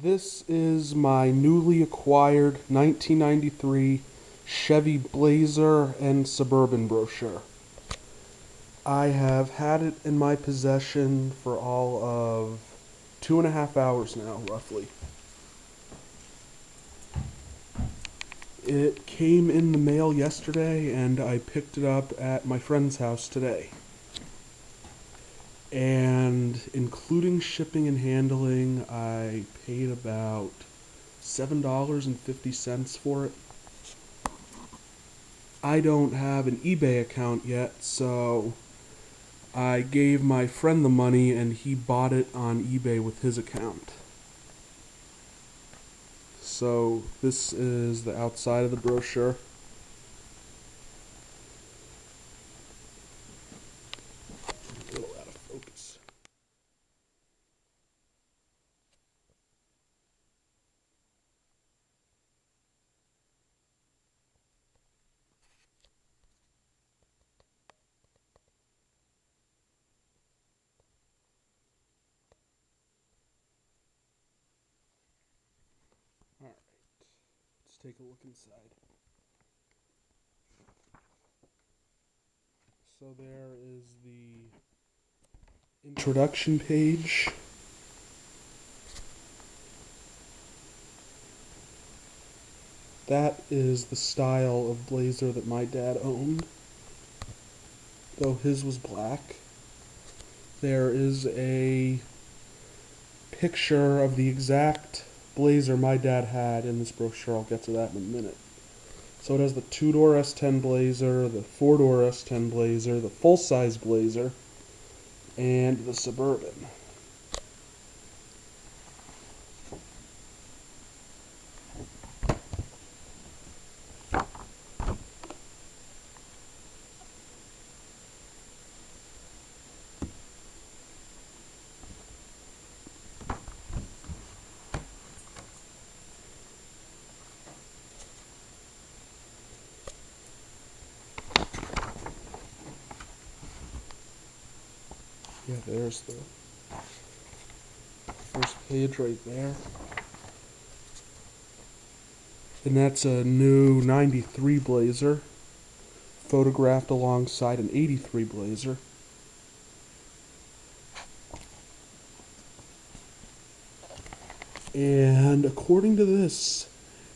This is my newly acquired 1993 Chevy Blazer and Suburban brochure. I have had it in my possession for all of 2.5 hours now, roughly. It came in the mail yesterday and I picked it up at my friend's house today. And including shipping and handling, I paid about $7.50 for it. I don't have an eBay account yet, so I gave my friend the money and he bought it on eBay with his account. So this is the outside of the brochure. A little out of focus. Alright, let's take a look inside. So there is the introduction page. That is the style of blazer that my dad owned, though his was black. There is a picture of the exact blazer my dad had in this brochure. I'll get to that in a minute. So it has the two-door S10 Blazer, the four-door S10 Blazer, the full-size Blazer, and the Suburban. Yeah, there's the first page right there. And that's a new 93 Blazer, photographed alongside an 83 Blazer. And according to this,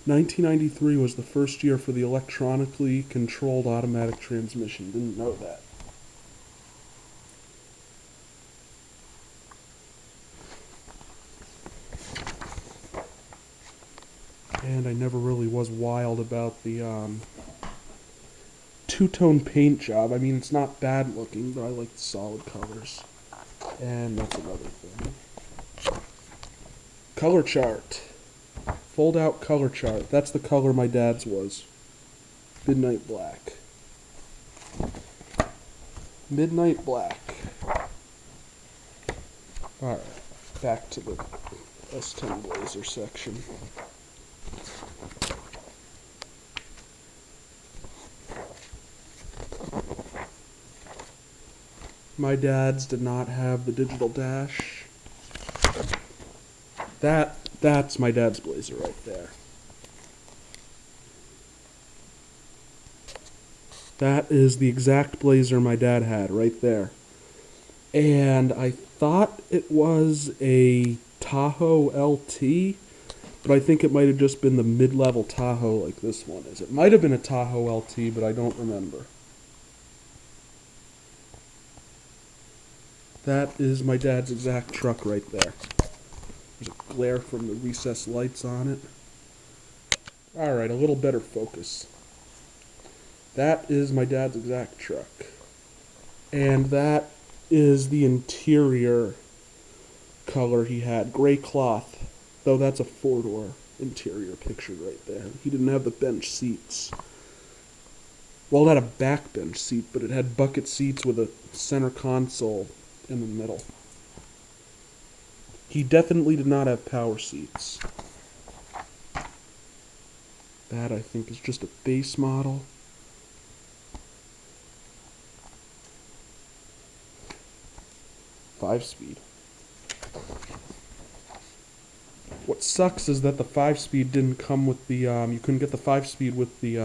1993 was the first year for the electronically controlled automatic transmission. Didn't know that. And I never really was wild about the two-tone paint job. I mean, it's not bad looking, but I like the solid colors. And that's another thing. Color chart. Fold out color chart. That's the color my dad's was. Midnight black. Midnight black. Alright, back to the S10 Blazer section. My dad's did not have the digital dash. That's my dad's Blazer right there. That is the exact Blazer my dad had right there. And I thought it was a Tahoe LT, but I think it might have just been the mid-level Tahoe like this one is. It might have been a Tahoe LT, but I don't remember. That is my dad's exact truck right there. There's a glare from the recessed lights on it. Alright, a little better focus. That is my dad's exact truck. And that is the interior color he had. Gray cloth. Though that's a four-door interior pictured right there. He didn't have the bench seats. Well, it had a back bench seat, but it had bucket seats with a center console in the middle. He definitely did not have power seats. That, I think, is just a base model. Five-speed. What sucks is that the 5-speed didn't come with the, you couldn't get the 5-speed with the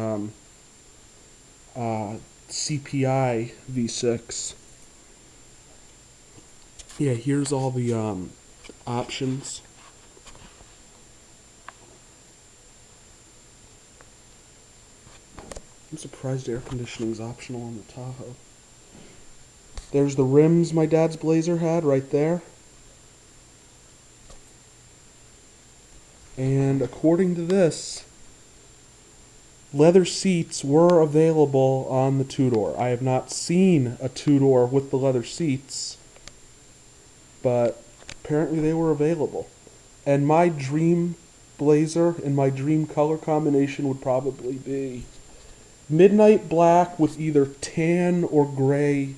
CPI V6. Yeah, here's all the options. I'm surprised air conditioning is optional on the Tahoe. There's the rims my dad's Blazer had right there. And according to this, leather seats were available on the two-door. I have not seen a two-door with the leather seats, but apparently they were available. And my dream Blazer and my dream color combination would probably be midnight black with either tan or gray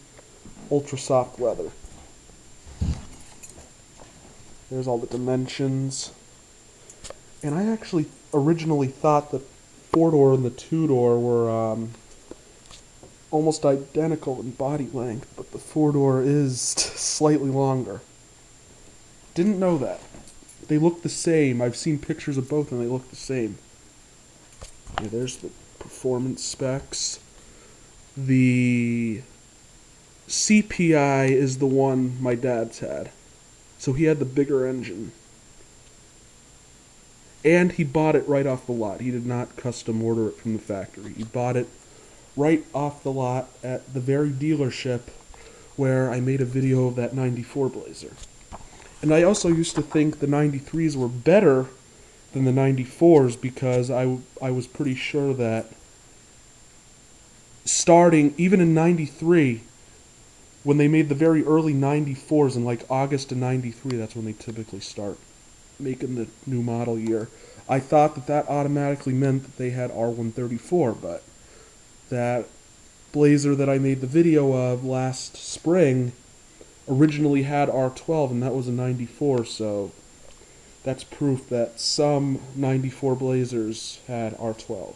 ultra soft leather. There's all the dimensions. And I actually originally thought the 4-door and the 2-door were almost identical in body length, but the 4-door is slightly longer. Didn't know that. They look the same. I've seen pictures of both and they look the same. Yeah, there's the performance specs. The CPI is the one my dad's had. So he had the bigger engine. And he bought it right off the lot. He did not custom order it from the factory. He bought it right off the lot at the very dealership where I made a video of that 94 Blazer. And I also used to think the 93s were better than the 94s because I was pretty sure that starting, even in 93, when they made the very early 94s in like August of 93, that's when they typically start making the new model year. I thought that that automatically meant that they had R134, but that Blazer that I made the video of last spring originally had R12, and that was a 94, so that's proof that some 94 Blazers had R12.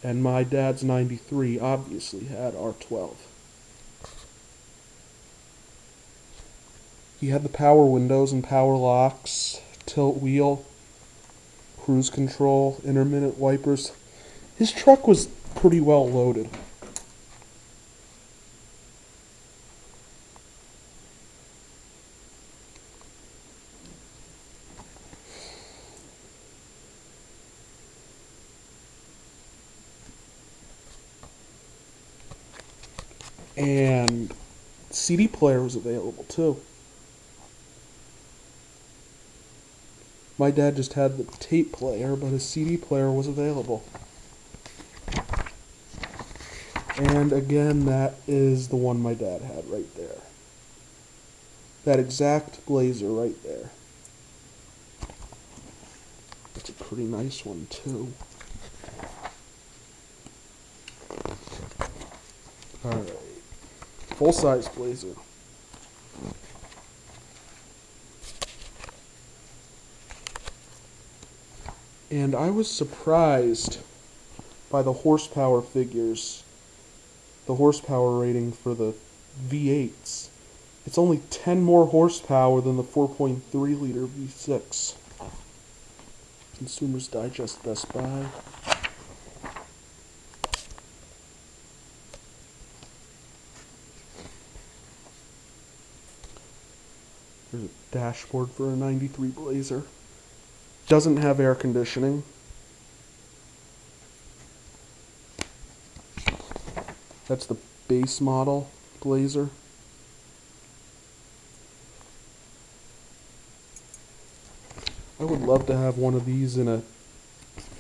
And my dad's 93 obviously had R12. He had the power windows and power locks, tilt wheel, cruise control, intermittent wipers. His truck was pretty well loaded. And CD player was available too. My dad just had the tape player, but his CD player was available. And again, that is the one my dad had right there. That exact Blazer right there. It's a pretty nice one too. Alright. Full-size Blazer. And I was surprised by the horsepower figures, the horsepower rating for the V8s. It's only 10 more horsepower than the 4.3 liter V6. Consumers Digest Best Buy. There's a dashboard for a 93 Blazer. Doesn't have air conditioning. That's the base model Blazer. I would love to have one of these in a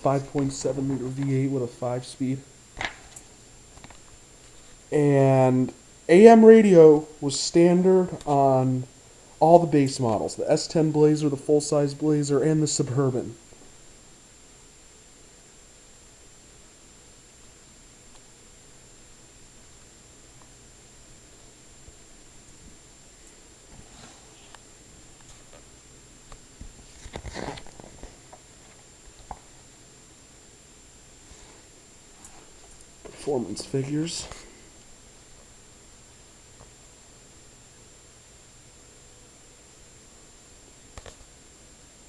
5.7 liter V8 with a 5-speed. And AM radio was standard on all the base models, the S10 Blazer, the full-size Blazer, and the Suburban. Performance figures.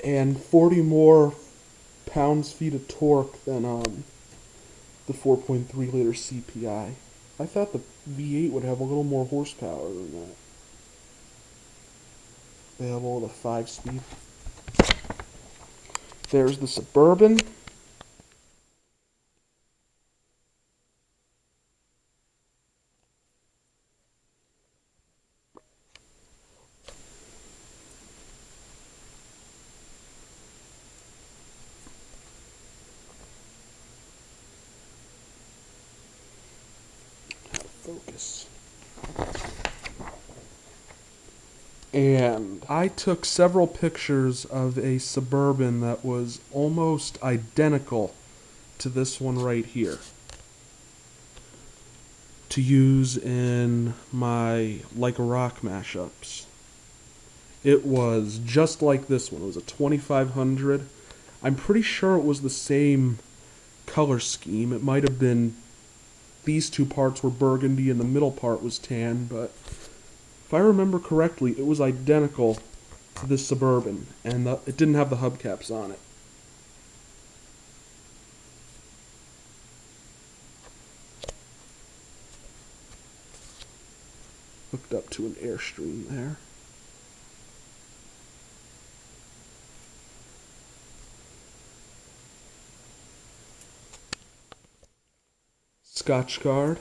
and 40 more pounds-feet of torque than the 4.3 liter CPI. I thought the V8 would have a little more horsepower than that. Available with a 5-speed. There's the Suburban. Focus. And I took several pictures of a Suburban that was almost identical to this one right here, to use in my Like a Rock mashups. It was just like this one. It was a 2500. I'm pretty sure it was the same color scheme. It might have been these two parts were burgundy and the middle part was tan, but if I remember correctly, it was identical to this Suburban, and it didn't have the hubcaps on it. Hooked up to an Airstream there. Scotch guard.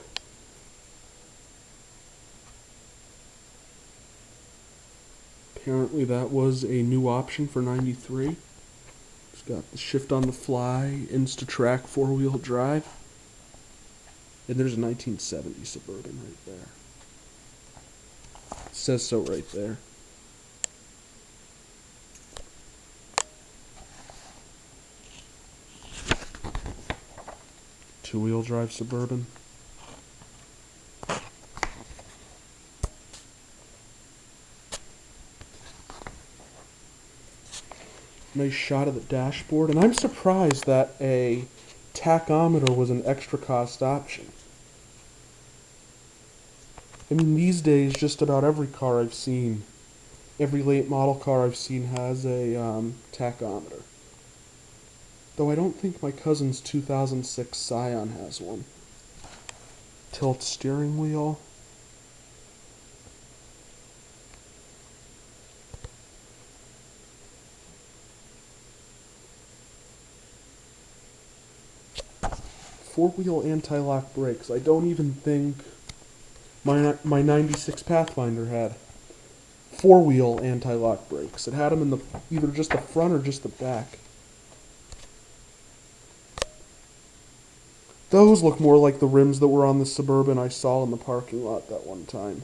Apparently that was a new option for 93. It's got the shift on the fly, Insta-Track 4-wheel drive. And there's a 1970 Suburban right there. It says so right there. Two-wheel drive Suburban. Nice shot of the dashboard, and I'm surprised that a tachometer was an extra cost option. I mean, these days, just about every car I've seen, every late model car I've seen has a tachometer. Though I don't think my cousin's 2006 Scion has one. Tilt steering wheel. Four-wheel anti-lock brakes. I don't even think my 96 Pathfinder had four-wheel anti-lock brakes. It had them in the either just the front or just the back. Those look more like the rims that were on the Suburban I saw in the parking lot that one time.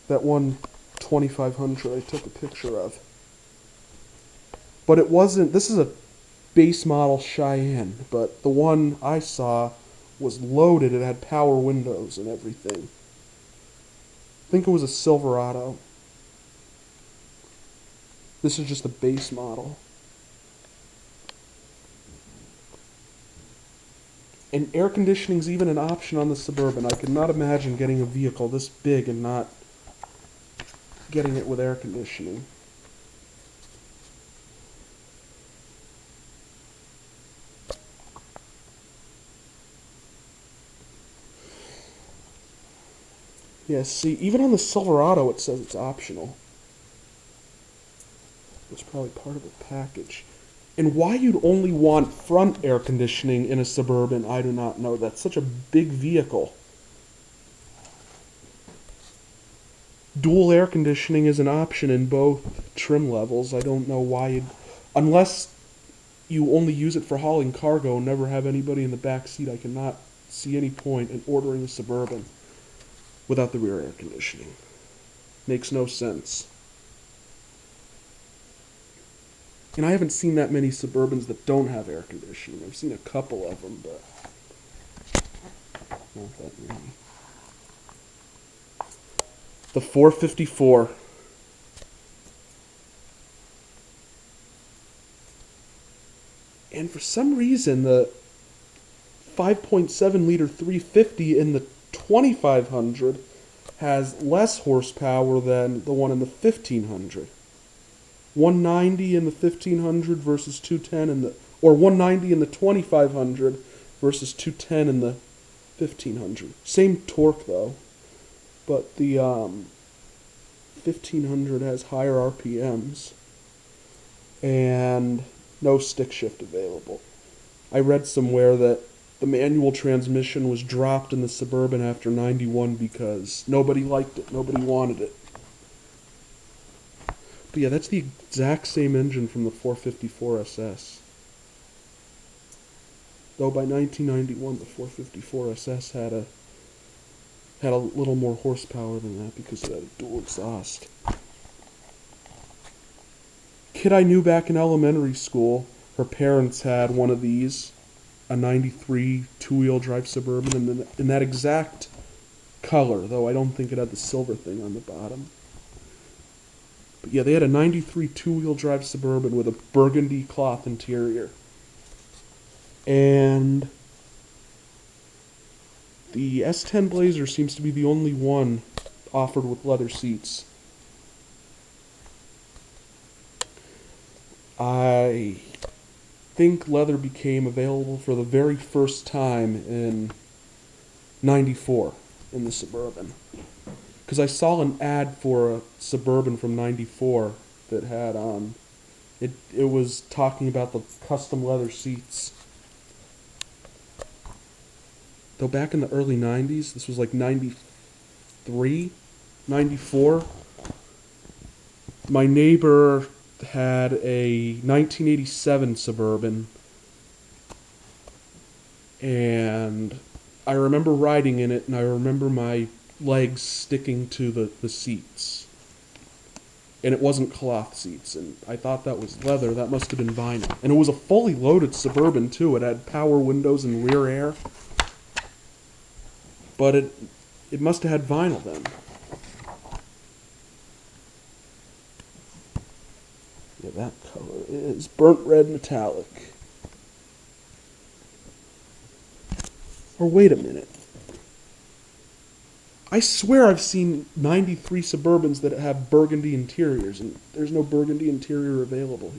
That one 2500 I took a picture of. But it wasn't, this is a base model Cheyenne, but the one I saw was loaded. It had power windows and everything. I think it was a Silverado. This is just a base model. And air conditioning's even an option on the Suburban. I could not imagine getting a vehicle this big and not getting it with air conditioning. Yeah, see, even on the Silverado it says it's optional. It's probably part of the package. And why you'd only want front air conditioning in a Suburban, I do not know. That's such a big vehicle. Dual air conditioning is an option in both trim levels. I don't know why you'd... Unless you only use it for hauling cargo and never have anybody in the back seat, I cannot see any point in ordering a Suburban without the rear air conditioning. Makes no sense. And I haven't seen that many Suburbans that don't have air conditioning. I've seen a couple of them, but not that many. The 454. And for some reason, the 5.7 liter 350 in the 2500 has less horsepower than the one in the 1500. 190 in the 1500 versus 210 in the, or 190 in the 2500 versus 210 in the 1500. Same torque though, but the 1500 has higher RPMs and no stick shift available. I read somewhere that the manual transmission was dropped in the Suburban after 91 because nobody liked it, nobody wanted it. But yeah, that's the exact same engine from the 454 SS. Though by 1991, the 454 SS had a little more horsepower than that because it had a dual exhaust. Kid I knew back in elementary school, her parents had one of these, a 93 two-wheel drive Suburban, in that exact color, though I don't think it had the silver thing on the bottom. But yeah, they had a 93 two-wheel drive Suburban with a burgundy cloth interior. And the S10 Blazer seems to be the only one offered with leather seats. I think leather became available for the very first time in 94 in the Suburban. Because I saw an ad for a Suburban from 94 that had, it was talking about the custom leather seats. Though back in the early 90s, this was like 93, 94, my neighbor had a 1987 Suburban, and I remember riding in it, and I remember my legs sticking to the seats. And it wasn't cloth seats, and I thought that was leather. That must have been vinyl. And it was a fully loaded Suburban, too. It had power windows and rear air. But it must have had vinyl then. Yeah, that color is burnt red metallic. Or wait a minute. I swear I've seen 93 Suburbans that have burgundy interiors, and there's no burgundy interior available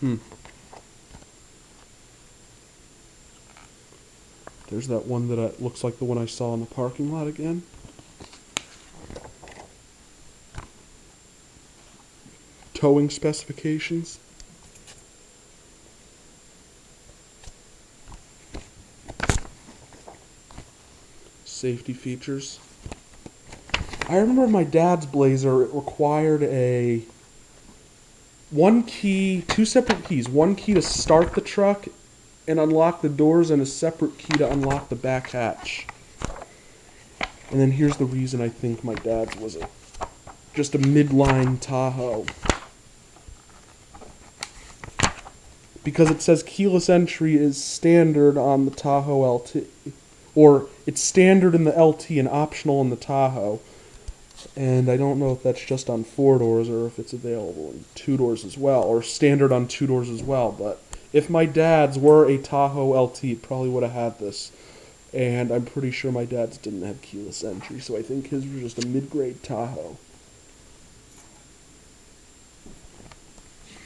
here. There's that one that looks like the one I saw in the parking lot again. Towing specifications. Safety features. I remember my dad's Blazer, it required a one key, two separate keys. One key to start the truck and unlock the doors, and a separate key to unlock the back hatch. And then here's the reason I think my dad's was just a midline Tahoe. Because it says keyless entry is standard on the Tahoe LT. Or it's standard in the LT and optional in the Tahoe. And I don't know if that's just on 4 doors or if it's available in 2 doors as well, or standard on 2 doors as well. But if my dad's were a Tahoe LT, it probably would have had this. And I'm pretty sure my dad's didn't have keyless entry, so I think his was just a mid-grade Tahoe.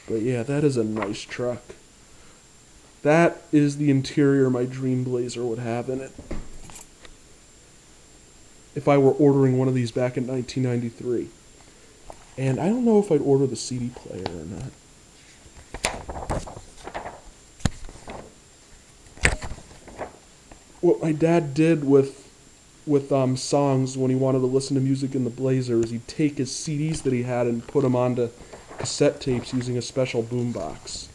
But yeah, that is a nice truck. That is the interior my dream Blazer would have in it. If I were ordering one of these back in 1993. And I don't know if I'd order the CD player or not. What my dad did with songs when he wanted to listen to music in the Blazer is he'd take his CDs that he had and put them onto cassette tapes using a special boombox.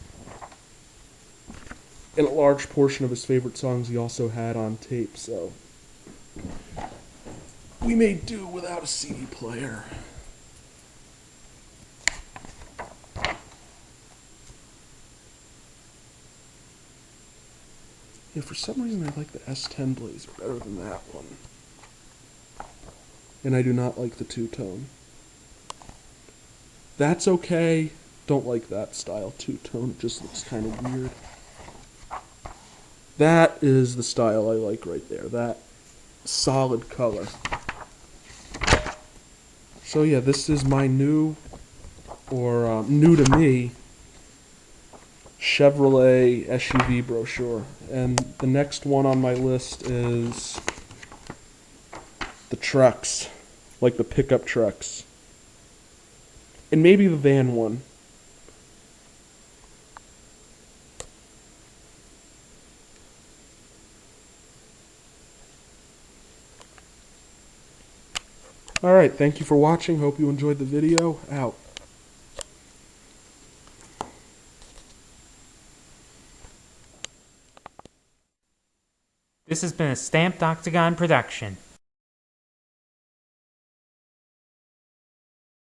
And a large portion of his favorite songs he also had on tape, so we made do without a CD player. Yeah, for some reason I like the S10 Blazer better than that one. And I do not like the two-tone. That's okay. Don't like that style two-tone. It just looks kind of weird. That is the style I like right there. solid color. So yeah, this is my new, or new to me, Chevrolet SUV brochure. And the next one on my list is the trucks, like the pickup trucks. And maybe the van one. Alright, thank you for watching. Hope you enjoyed the video. Out. This has been a Stamped Octagon production.